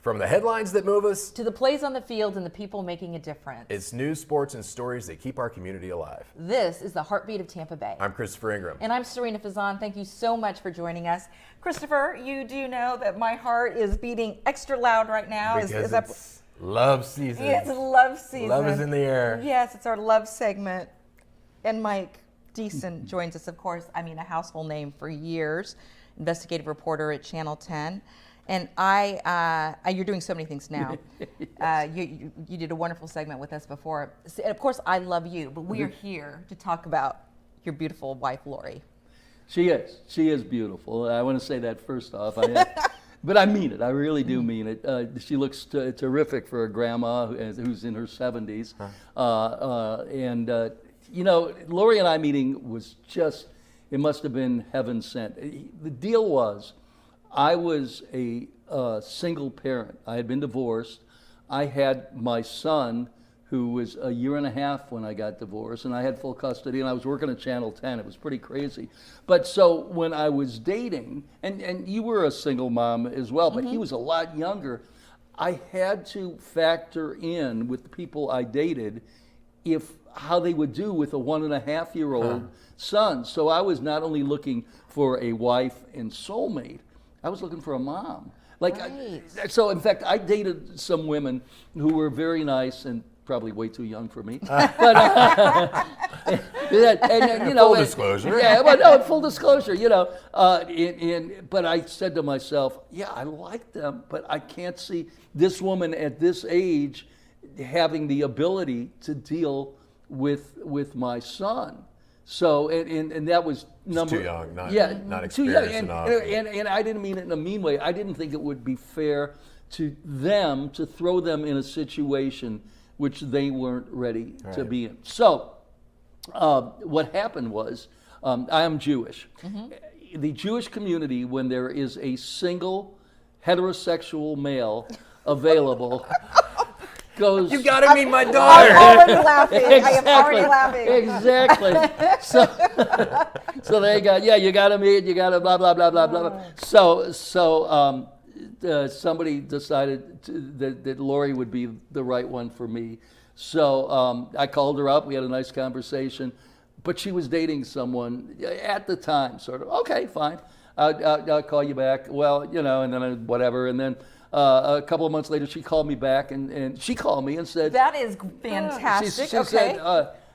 From the headlines that move us to the plays on the field and the people making a difference. It's news, sports, and stories that keep our community alive. This is the heartbeat of Tampa Bay. I'm Christopher Ingram. And I'm Sarina Fazan. Thank you so much for joining us. Christopher, you do know that my heart is beating extra loud right now. Because it's love season. It's love season. Love is in the air. Yes, it's our love segment. And Mike Deeson joins us, of course. I mean, a household name for years. Investigative reporter at Channel 10. And you're doing so many things now. You did a wonderful segment with us before. And of course, I love you, but we are here to talk about your beautiful wife, Lori. She is beautiful. I want to say that first off. But I mean it. I really do mean it. She looks terrific for a grandma who's in her 70s. Lori and I meeting was just, it must have been heaven sent. The deal was, I was a single parent. I had been divorced. I had my son, who was a year and a half when I got divorced, and I had full custody, and I was working at Channel 10. It was pretty crazy. But so when I was dating, and you were a single mom as well, but he was a lot younger, I had to factor in with the people I dated how they would do with a 1.5-year-old son. So I was not only looking for a wife and soulmate, I was looking for a mom. So in fact, I dated some women who were very nice and probably way too young for me. But full disclosure. Yeah, well, no, full disclosure. But I said to myself, yeah, I like them, but I can't see this woman at this age having the ability to deal with my son. So and that was number. Too young, not experienced too young. enough. And I didn't mean it in a mean way. I didn't think it would be fair to them to throw them in a situation which they weren't ready to be in. So what happened was, I am Jewish. The Jewish community, when there is a single heterosexual male available, goes, You gotta meet my daughter. I'm already laughing. Exactly. I am already laughing. Exactly. So they got, you gotta meet, you gotta blah, blah, blah, blah, blah. So somebody decided that Lori would be the right one for me. So I called her up, we had a nice conversation, but she was dating someone at the time, sort of, okay, fine, I'll call you back. Well, and then whatever, and then a couple of months later, she called me back, and she called me and said, That is fantastic. She said,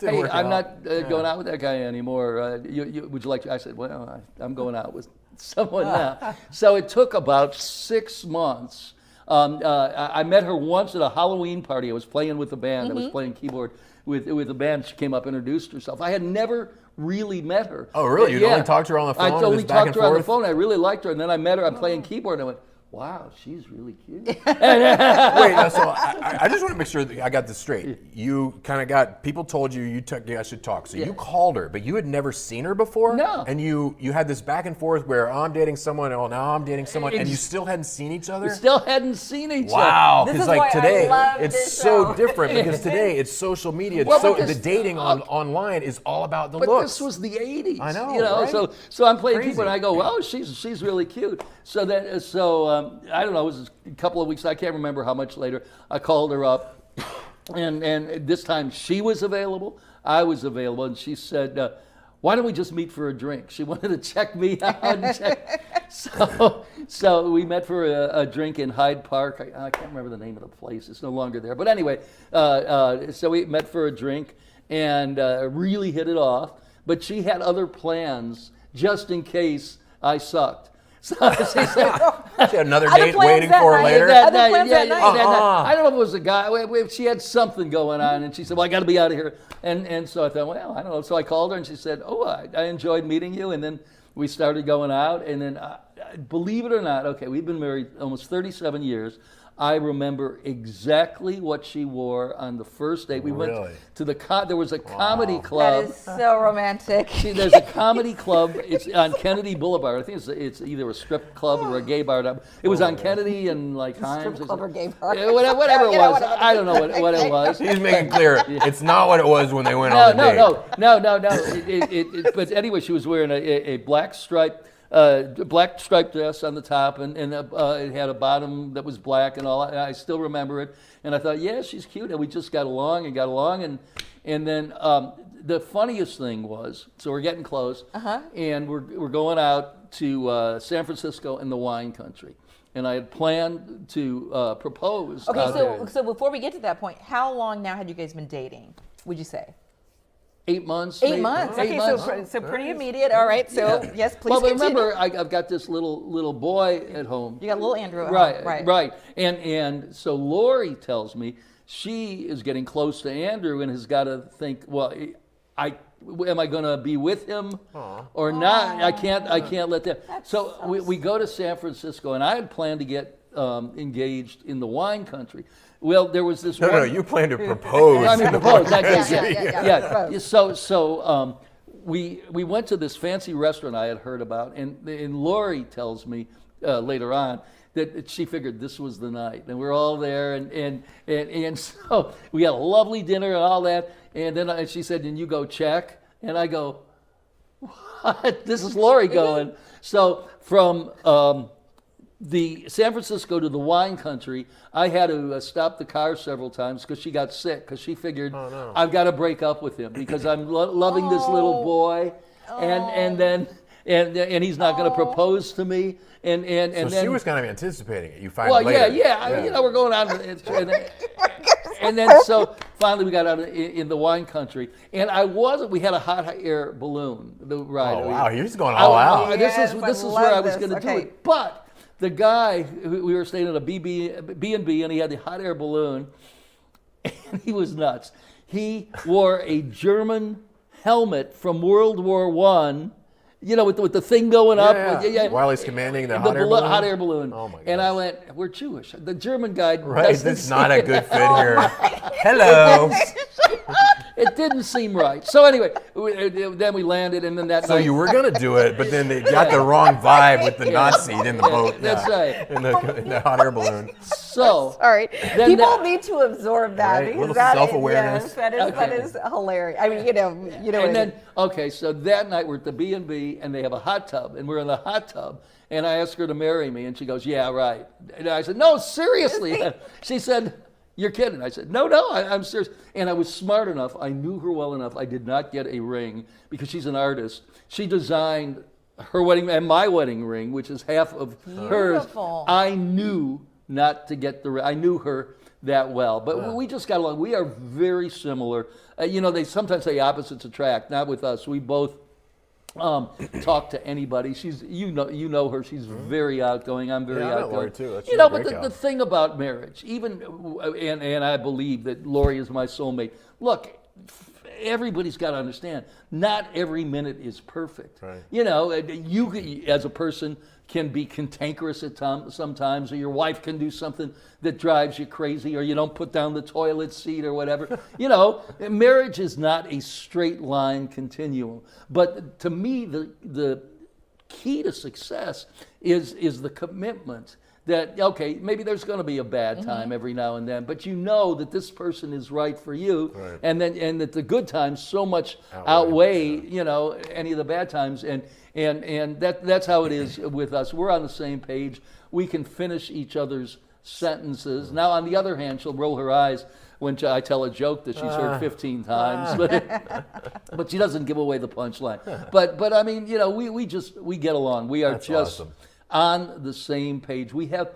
hey, I'm not going out with that guy anymore. Would you like to? I said, well, I'm going out with someone now. So it took about 6 months. I met her once at a Halloween party. I was playing with the band. I was playing keyboard with the band. She came up, introduced herself. I had never really met her. Oh, really? You'd only talked to her on the phone? I only talked to her on the phone. I really liked her. And then I met her. I'm playing keyboard, and I went, wow, she's really cute. Wait, so I just want to make sure that I got this straight. You kind of got, people told you guys should talk. So you called her, but you had never seen her before? No. And you had this back and forth where I'm dating someone, and now I'm dating someone, and you still hadn't seen each other? We still hadn't seen each other. Wow, This because is why today, I love it's this so show. different because today it's social media. Well, So because- the dating online is all about the But looks. this was the 80s. I know, right? So I'm playing Crazy. keyboard, and I go, well, she's really cute. So I don't know, it was a couple of weeks, I can't remember how much later, I called her up, and this time she was available, I was available, and she said, why don't we just meet for a drink? She wanted to check me out. So we met for a drink in Hyde Park. I can't remember the name of the place. It's no longer there. But anyway, so we met for a drink and really hit it off. But she had other plans just in case I sucked. So she said, She had another Other date plans waiting that for her night. later? Other plans that night. I don't know if it was a guy. She had something going on, and she said, well, I got to be out of here. And so I thought, well, I don't know. So I called her, and she said, oh, I enjoyed meeting you. And then we started going out. And then, believe it or not, okay, we've been married almost 37 years. I remember exactly what she wore on the first date. We went to there was a comedy club. That is so romantic. There's a comedy club. It's on Kennedy Boulevard. I think it's either a strip club or a gay bar. It was on Kennedy and like Himes. Strip club or gay bar. Whatever it was. I don't know what it was. He's making clear it's not what it was when they went on the date. No. But anyway, she was wearing a black striped black striped dress on the top, and it had a bottom that was black and all. I still remember it, and I thought, yeah, she's cute, and we just got along, and then the funniest thing was, so we're getting close, and we're going out to San Francisco in the wine country. And I had planned to propose. Okay, so before we get to that point, how long now had you guys been dating, would you say? 8 months. 8 months. Okay, so pretty immediate. All right. So yes, please. Well, but continue. remember, I've got this little boy at home. You got little Andrew at home. Right. And so Lori tells me she is getting close to Andrew and has got to think, well, am I going to be with him or not? I can't let that. So we go to San Francisco, and I had planned to get engaged in the wine country. Well, there was this. No, you planned to propose. I mean, propose. Yeah. So we went to this fancy restaurant I had heard about, and Lori tells me later on that she figured this was the night, and we're all there, and so we had a lovely dinner and all that, and then she said, "And you go check," and I go, "What? This is Lori going." So from the San Francisco to the wine country, I had to stop the car several times because she got sick, because she figured I've got to break up with him because I'm loving this little boy, and he's not going to propose to me, and so then she was kind of anticipating it. You find out later. Yeah. We're going out, and then so finally we got out in the wine country, and we had a hot air balloon. The ride. Oh wow, you're just going all out. This is where I was going to do it, but. The guy, we were staying at a B&B, and he had the hot air balloon, and he was nuts. He wore a German helmet from World War I, with the thing going up. Yeah. While he's commanding the hot air balloon? Hot air balloon. Oh my gosh. And I went, we're Jewish. The German guy this is not a good fit here. Hello. It didn't seem right. So anyway, then we landed, and then that night. So you were going to do it, but then they got the wrong vibe with the Nazi in the boat. That's right. In the hot air balloon. So. Sorry. People need to absorb that. Right? Because Little that self-awareness. Yes, that is hilarious. I mean, And then, so that night we're at the B&B, and they have a hot tub, and we're in the hot tub, and I asked her to marry me, and she goes, yeah, right. And I said, no, seriously. She said, you're kidding. I said, no, I'm serious. And I was smart enough. I knew her well enough. I did not get a ring because she's an artist. She designed her wedding and my wedding ring, which is half of hers. I knew not to get the ring. I knew her that well. But we just got along. We are very similar. They sometimes say opposites attract. Not with us. We both talk to anybody. She's you know her. She's very outgoing. I'm very outgoing. Lori too. But the thing about marriage, even and I believe that Lori is my soulmate. Look, everybody's got to understand. Not every minute is perfect. Right. You as a person can be cantankerous at sometimes, or your wife can do something that drives you crazy, or you don't put down the toilet seat or whatever. Marriage is not a straight line continuum. But to me, the key to success is the commitment that, okay, maybe there's going to be a bad time every now and then, but you know that this person is right for you, right. and that the good times so much outweigh any of the bad times, and that's how it is with us. We're on the same page. We can finish each other's sentences. Now, on the other hand, she'll roll her eyes when I tell a joke that she's heard 15 times, but she doesn't give away the punchline. But I mean, we get along. We are That's just awesome. On the same page. We have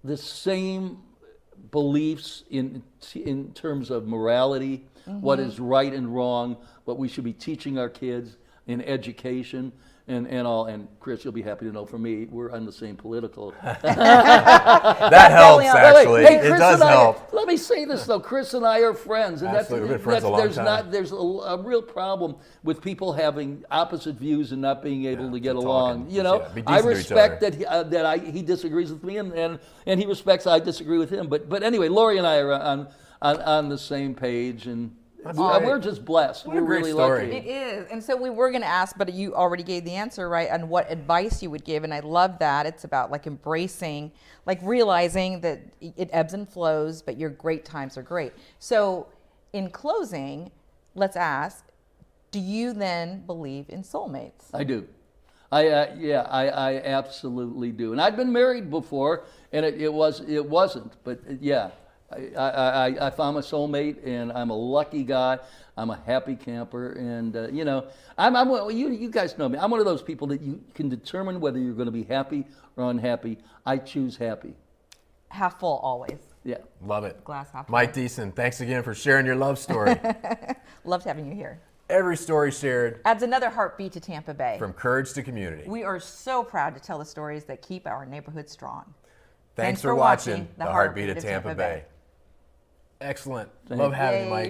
the same beliefs in terms of morality, what is right and wrong, what we should be teaching our kids in education. And all, and Chris, you'll be happy to know from me, we're on the same political. That helps, actually. Hey, it does help. Let me say this though, Chris and I are friends, and Absolutely. We've been friends a long time. There's a real problem with people having opposite views and not being able to get along. Be decent I to each respect other. that he disagrees with me, and he respects I disagree with him. But anyway, Lori and I are on the same page, and. We're just blessed. What a we're great really story. lucky. It is. And so we were going to ask, but you already gave the answer, right, on what advice you would give. And I love that. It's about embracing, realizing that it ebbs and flows, but your great times are great. So in closing, let's ask, do you then believe in soulmates? I do. I absolutely do. And I'd been married before, and it wasn't. But yeah, I found my soulmate, and I'm a lucky guy. I'm a happy camper, and you know, you guys know me. I'm one of those people that you can determine whether you're going to be happy or unhappy. I choose happy. Half full always. Yeah. Love it. Glass half full. Mike Deeson, thanks again for sharing your love story. Loved having you here. Every story shared Adds another heartbeat to Tampa Bay. from courage to community. We are so proud to tell the stories that keep our neighborhood strong. Thanks for watching The Heartbeat of Tampa Bay. Excellent. Love having you, Mike.